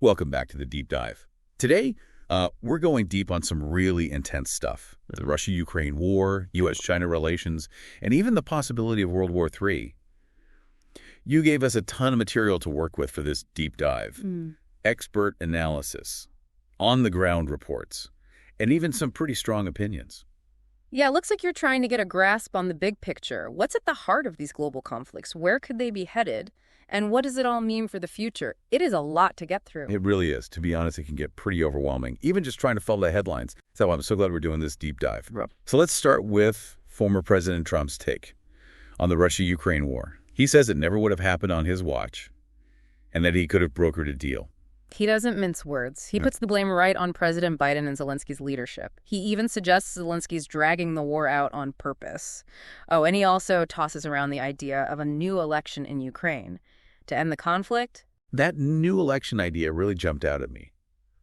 Welcome back to the Deep Dive. Today, we're going deep on some really intense stuff. The Russia-Ukraine war, U.S. China relations, and even the possibility of World War III. You gave us a ton of material to work with for this deep dive. Expert analysis, on-the-ground reports, and even some pretty strong opinions. Yeah, it looks like you're trying to get a grasp on the big picture. What's at the heart of these global conflicts? Where could they be headed? And what does it all mean for the future? It is a lot to get through. It really is. To be honest, it can get pretty overwhelming, even just trying to follow the headlines. So I'm so glad we're doing this deep dive. Right. So let's start with former President Trump's take on the Russia-Ukraine war. He says it never would have happened on his watch, and that he could have brokered a deal. He doesn't mince words. He puts the blame right on President Biden and Zelensky's leadership. He even suggests Zelensky's dragging the war out on purpose. Oh, and he also tosses around the idea of a new election in Ukraine to end the conflict. That new election idea really jumped out at me.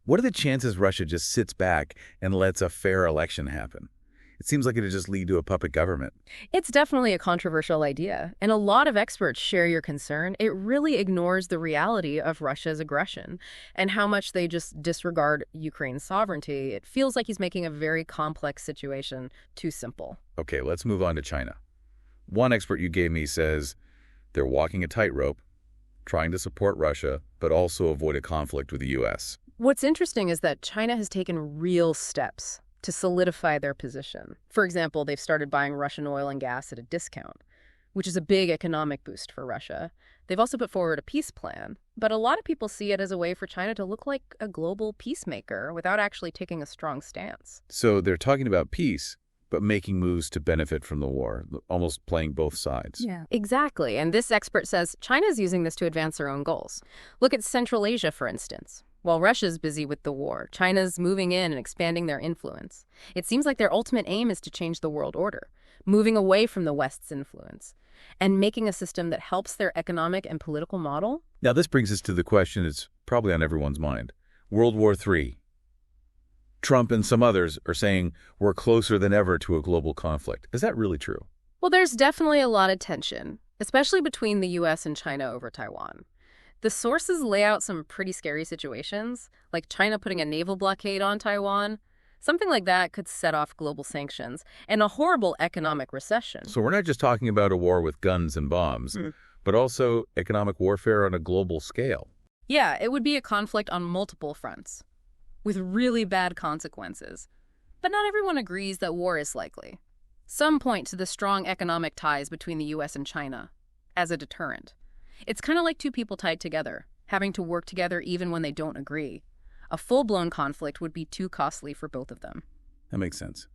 What are the chances Russia just sits back and lets a fair election happen? It seems like it'd just lead to a puppet government. It's definitely a controversial idea, and a lot of experts share your concern. It really ignores the reality of Russia's aggression and how much they just disregard Ukraine's sovereignty. It feels like he's making a very complex situation too simple. Okay, let's move on to China. One expert you gave me says they're walking a tightrope, trying to support Russia, but also avoid a conflict with the U.S. What's interesting is that China has taken real steps to solidify their position. For example, they've started buying Russian oil and gas at a discount, which is a big economic boost for Russia. They've also put forward a peace plan, but a lot of people see it as a way for China to look like a global peacemaker without actually taking a strong stance. So they're talking about peace, but making moves to benefit from the war, almost playing both sides. Yeah, exactly. And this expert says China's using this to advance their own goals. Look at Central Asia, for instance. While Russia's busy with the war, China's moving in and expanding their influence. It seems like their ultimate aim is to change the world order, moving away from the West's influence, and making a system that helps their economic and political model. Now this brings us to the question that's probably on everyone's mind. World War III. Trump and some others are saying we're closer than ever to a global conflict. Is that really true? Well, there's definitely a lot of tension, especially between the U.S. and China over Taiwan. The sources lay out some pretty scary situations, like China putting a naval blockade on Taiwan. Something like that could set off global sanctions and a horrible economic recession. So we're not just talking about a war with guns and bombs, but also economic warfare on a global scale. Yeah, it would be a conflict on multiple fronts, with really bad consequences. But not everyone agrees that war is likely. Some point to the strong economic ties between the U.S. and China as a deterrent. It's kind of like two people tied together, having to work together even when they don't agree. A full-blown conflict would be too costly for both of them. That makes sense.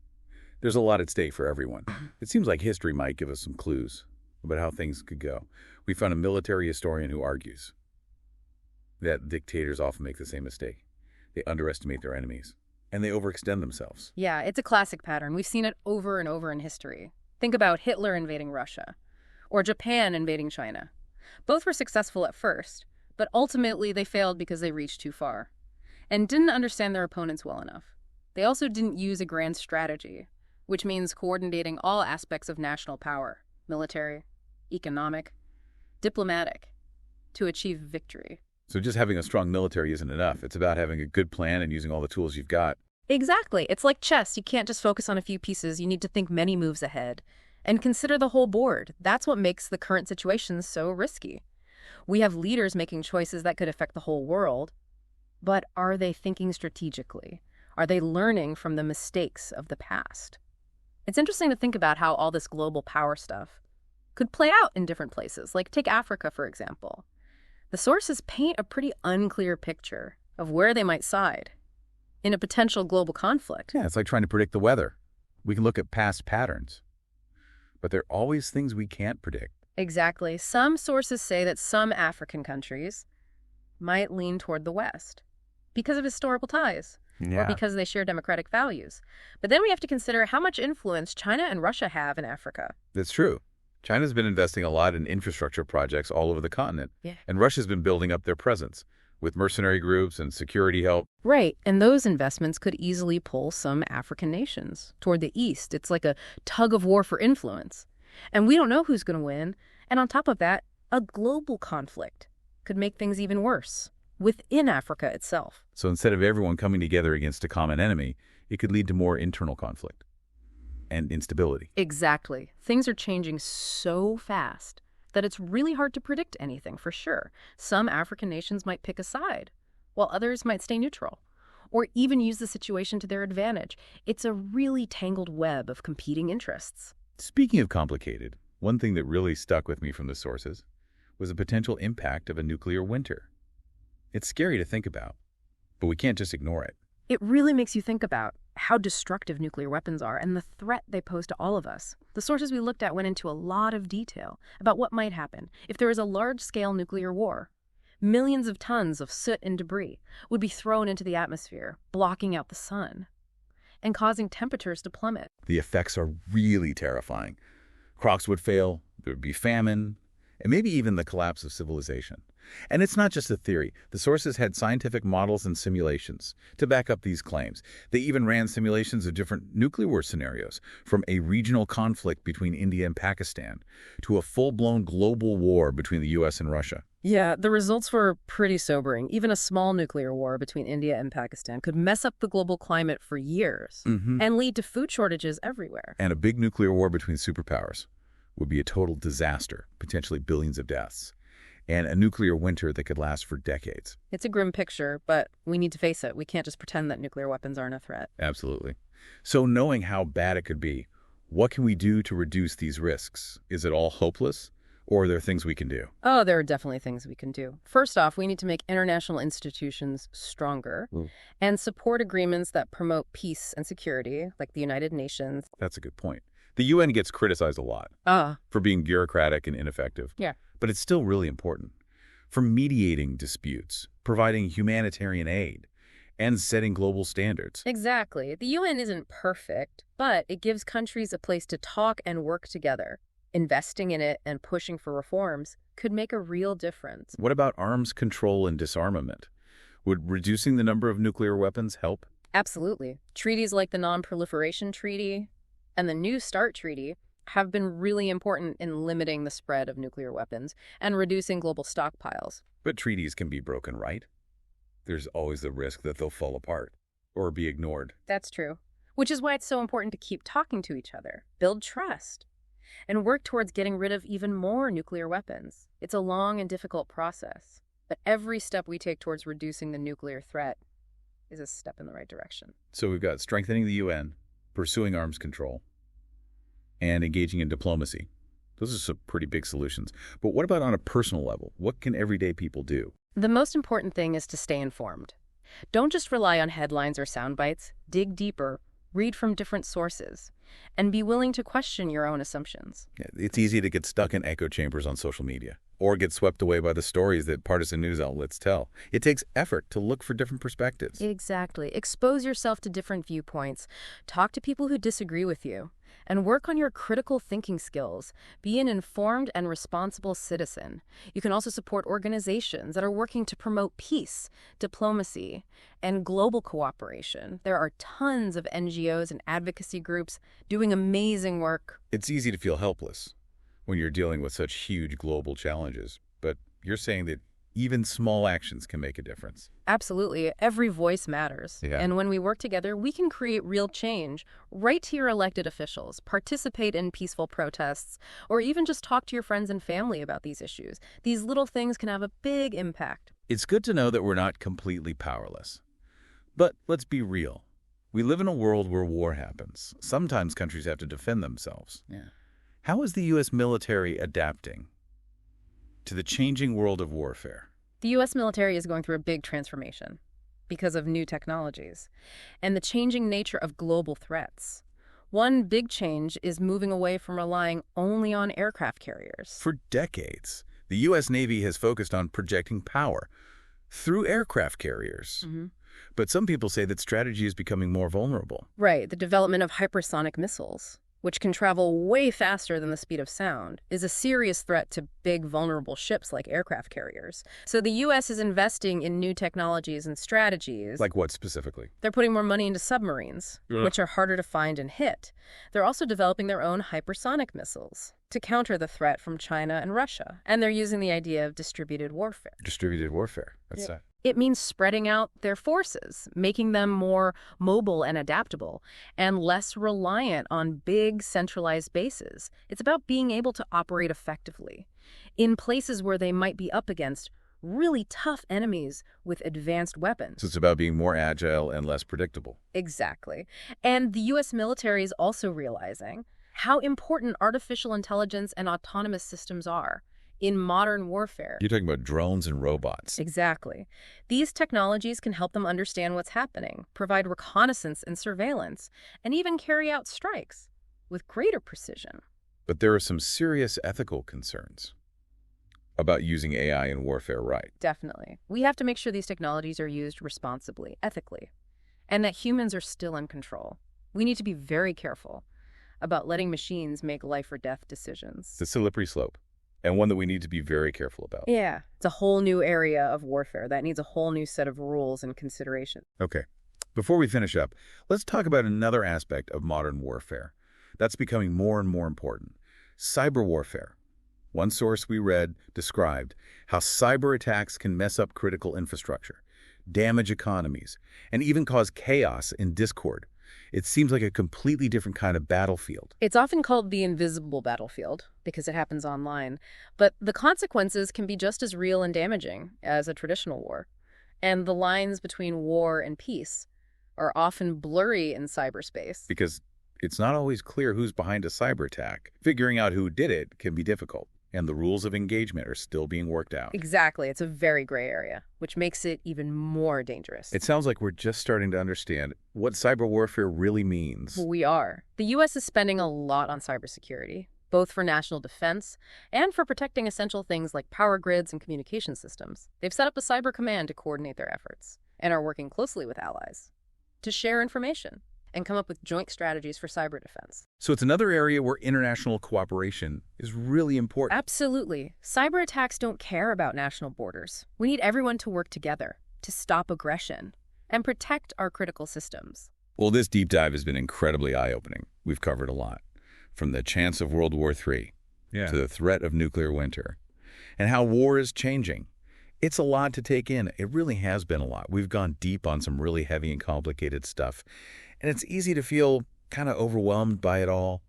There's a lot at stake for everyone. It seems like history might give us some clues about how things could go. We found a military historian who argues that dictators often make the same mistake. They underestimate their enemies, and they overextend themselves. Yeah, it's a classic pattern. We've seen it over and over in history. Think about Hitler invading Russia, or Japan invading China. Both were successful at first, but ultimately they failed because they reached too far and didn't understand their opponents well enough. They also didn't use a grand strategy, which means coordinating all aspects of national power, military, economic, diplomatic, to achieve victory. So just having a strong military isn't enough. It's about having a good plan and using all the tools you've got. Exactly. It's like chess. You can't just focus on a few pieces. You need to think many moves ahead and consider the whole board. That's what makes the current situation so risky. We have leaders making choices that could affect the whole world, but are they thinking strategically? Are they learning from the mistakes of the past? It's interesting to think about how all this global power stuff could play out in different places. Like take Africa, for example. The sources paint a pretty unclear picture of where they might side in a potential global conflict. Yeah, it's like trying to predict the weather. We can look at past patterns, but there are always things we can't predict. Exactly. Some sources say that some African countries might lean toward the West because of historical ties or because they share democratic values. But then we have to consider how much influence China and Russia have in Africa. That's true. China's been investing a lot in infrastructure projects all over the continent, and Russia's been building up their presence with mercenary groups and security help. Right, and those investments could easily pull some African nations toward the east. It's like a tug of war for influence. And we don't know who's going to win. And on top of that, a global conflict could make things even worse. within Africa itself. So instead of everyone coming together against a common enemy, it could lead to more internal conflict and instability. Exactly. Things are changing so fast that it's really hard to predict anything for sure. Some African nations might pick a side, while others might stay neutral, or even use the situation to their advantage. It's a really tangled web of competing interests. Speaking of complicated, one thing that really stuck with me from the sources was the potential impact of a nuclear winter. It's scary to think about, but we can't just ignore it. It really makes you think about how destructive nuclear weapons are and the threat they pose to all of us. The sources we looked at went into a lot of detail about what might happen if there is a large-scale nuclear war. Millions of tons of soot and debris would be thrown into the atmosphere, blocking out the sun and causing temperatures to plummet. The effects are really terrifying. Crops would fail, there would be famine, and maybe even the collapse of civilization. And it's not just a theory. The sources had scientific models and simulations to back up these claims. They even ran simulations of different nuclear war scenarios, from a regional conflict between India and Pakistan to a full-blown global war between the U.S. and Russia. Yeah, the results were pretty sobering. Even a small nuclear war between India and Pakistan could mess up the global climate for years and lead to food shortages everywhere. And a big nuclear war between superpowers would be a total disaster, potentially billions of deaths, and a nuclear winter that could last for decades. It's a grim picture, but we need to face it. We can't just pretend that nuclear weapons aren't a threat. Absolutely. So knowing how bad it could be, what can we do to reduce these risks? Is it all hopeless, or are there things we can do? Oh, there are definitely things we can do. First off, we need to make international institutions stronger and support agreements that promote peace and security, like the United Nations. That's a good point. The UN gets criticized a lot for being bureaucratic and ineffective. Yeah. But it's still really important. For mediating disputes, providing humanitarian aid, and setting global standards. Exactly. The UN isn't perfect, but it gives countries a place to talk and work together. Investing in it and pushing for reforms could make a real difference. What about arms control and disarmament? Would reducing the number of nuclear weapons help? Absolutely. Treaties like the Non-Proliferation Treaty and the New START Treaty have been really important in limiting the spread of nuclear weapons and reducing global stockpiles. But treaties can be broken, right? There's always the risk that they'll fall apart or be ignored. That's true. Which is why it's so important to keep talking to each other, build trust, and work towards getting rid of even more nuclear weapons. It's a long and difficult process, but every step we take towards reducing the nuclear threat is a step in the right direction. So we've got strengthening the UN, pursuing arms control, and engaging in diplomacy. Those are some pretty big solutions. But what about on a personal level? What can everyday people do? The most important thing is to stay informed. Don't just rely on headlines or sound bites. Dig deeper, read from different sources, and be willing to question your own assumptions. Yeah, it's easy to get stuck in echo chambers on social media or get swept away by the stories that partisan news outlets tell. It takes effort to look for different perspectives. Exactly. Expose yourself to different viewpoints. Talk to people who disagree with you. And work on your critical thinking skills. Be an informed and responsible citizen. You can also support organizations that are working to promote peace, diplomacy, and global cooperation. There are tons of NGOs and advocacy groups doing amazing work. It's easy to feel helpless when you're dealing with such huge global challenges, but you're saying that even small actions can make a difference. Absolutely. Every voice matters. Yeah. And when we work together, we can create real change. Write to your elected officials, participate in peaceful protests, or even just talk to your friends and family about these issues. These little things can have a big impact. It's good to know that we're not completely powerless. But let's be real. We live in a world where war happens. Sometimes countries have to defend themselves. Yeah. How is the U.S. military adapting to the changing world of warfare? The U.S. military is going through a big transformation because of new technologies and the changing nature of global threats. One big change is moving away from relying only on aircraft carriers. For decades, the U.S. Navy has focused on projecting power through aircraft carriers. But some people say that strategy is becoming more vulnerable. Right. The development of hypersonic missiles, which can travel way faster than the speed of sound, is a serious threat to big, vulnerable ships like aircraft carriers. So the U.S. is investing in new technologies and strategies. Like what specifically? They're putting more money into submarines, which are harder to find and hit. They're also developing their own hypersonic missiles to counter the threat from China and Russia. And they're using the idea of distributed warfare. Distributed warfare. That's that. It means spreading out their forces, making them more mobile and adaptable, and less reliant on big centralized bases. It's about being able to operate effectively in places where they might be up against really tough enemies with advanced weapons. So it's about being more agile and less predictable. Exactly. And the U.S. military is also realizing how important artificial intelligence and autonomous systems are in modern warfare. You're talking about drones and robots. Exactly. These technologies can help them understand what's happening, provide reconnaissance and surveillance, and even carry out strikes with greater precision. But there are some serious ethical concerns about using AI in warfare right. Definitely. We have to make sure these technologies are used responsibly, ethically, and that humans are still in control. We need to be very careful about letting machines make life or death decisions. It's a slippery slope, and one that we need to be very careful about. Yeah, it's a whole new area of warfare that needs a whole new set of rules and considerations. Okay, before we finish up, let's talk about another aspect of modern warfare that's becoming more and more important: cyber warfare. One source we read described how cyber attacks can mess up critical infrastructure, damage economies, and even cause chaos and discord. It seems like a completely different kind of battlefield. It's often called the invisible battlefield because it happens online, but the consequences can be just as real and damaging as a traditional war. And the lines between war and peace are often blurry in cyberspace. Because it's not always clear who's behind a cyber attack. Figuring out who did it can be difficult, and the rules of engagement are still being worked out. Exactly. It's a very gray area, which makes it even more dangerous. It sounds like we're just starting to understand what cyber warfare really means. We are. The U.S. is spending a lot on cybersecurity, both for national defense and for protecting essential things like power grids and communication systems. They've set up a cyber command to coordinate their efforts and are working closely with allies to share information and come up with joint strategies for cyber defense. So it's another area where international cooperation is really important. Absolutely. Cyber attacks don't care about national borders. We need everyone to work together to stop aggression and protect our critical systems. Well, this deep dive has been incredibly eye-opening. We've covered a lot, from the chance of World War III to the threat of nuclear winter, and how war is changing. It's a lot to take in. It really has been a lot. We've gone deep on some really heavy and complicated stuff, and it's easy to feel kind of overwhelmed by it all.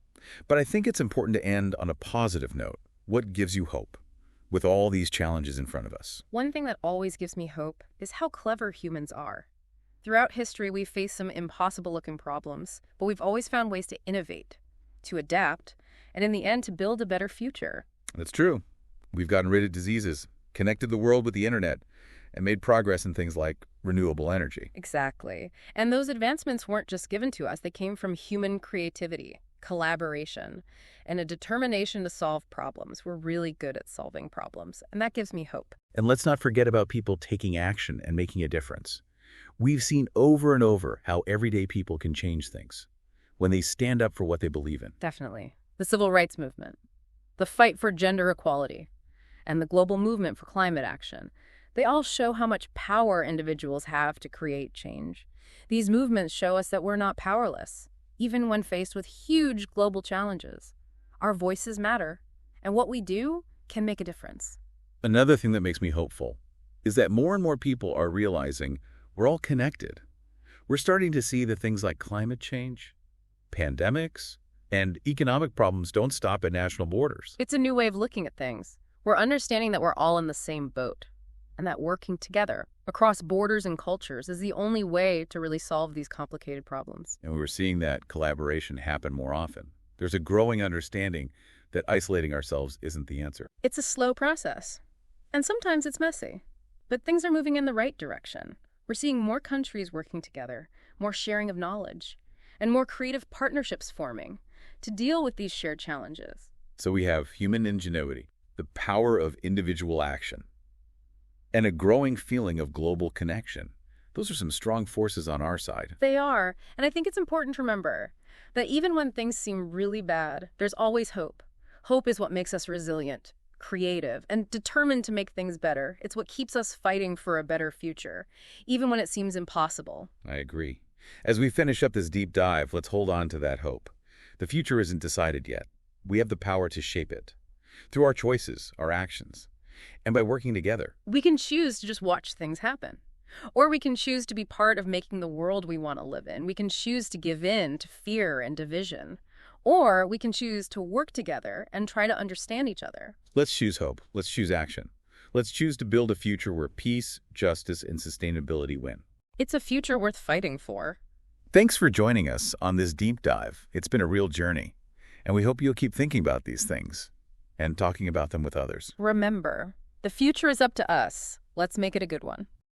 But I think it's important to end on a positive note. What gives you hope with all these challenges in front of us? One thing that always gives me hope is how clever humans are. Throughout history, we've faced some impossible-looking problems, but we've always found ways to innovate, to adapt, and in the end, to build a better future. That's true. We've gotten rid of diseases, connected the world with the internet, and made progress in things like renewable energy. Exactly. And those advancements weren't just given to us. They came from human creativity, collaboration, and a determination to solve problems. We're really good at solving problems, and that gives me hope. And let's not forget about people taking action and making a difference. We've seen over and over how everyday people can change things when they stand up for what they believe in. Definitely. The civil rights movement, the fight for gender equality, and the global movement for climate action. They all show how much power individuals have to create change. These movements show us that we're not powerless, even when faced with huge global challenges. Our voices matter, and what we do can make a difference. Another thing that makes me hopeful is that more and more people are realizing we're all connected. We're starting to see that things like climate change, pandemics, and economic problems don't stop at national borders. It's a new way of looking at things. We're understanding that we're all in the same boat, and that working together across borders and cultures is the only way to really solve these complicated problems. And we're seeing that collaboration happen more often. There's a growing understanding that isolating ourselves isn't the answer. It's a slow process, and sometimes it's messy, but things are moving in the right direction. We're seeing more countries working together, more sharing of knowledge, and more creative partnerships forming to deal with these shared challenges. So we have human ingenuity, the power of individual action, and a growing feeling of global connection. Those are some strong forces on our side. They are, and I think it's important to remember that even when things seem really bad, there's always hope. Hope is what makes us resilient, creative, and determined to make things better. It's what keeps us fighting for a better future, even when it seems impossible. I agree. As we finish up this deep dive, let's hold on to that hope. The future isn't decided yet. We have the power to shape it through our choices, our actions, and by working together. We can choose to just watch things happen, Or we can choose to be part of making the world we want to live in. We can choose to give in to fear and division. Or we can choose to work together and try to understand each other. Let's choose hope. Let's choose action. Let's choose to build a future where peace, justice, and sustainability win. It's a future worth fighting for. Thanks for joining us on this deep dive. It's been a real journey, and we hope you'll keep thinking about these things and talking about them with others. Remember, the future is up to us. Let's make it a good one.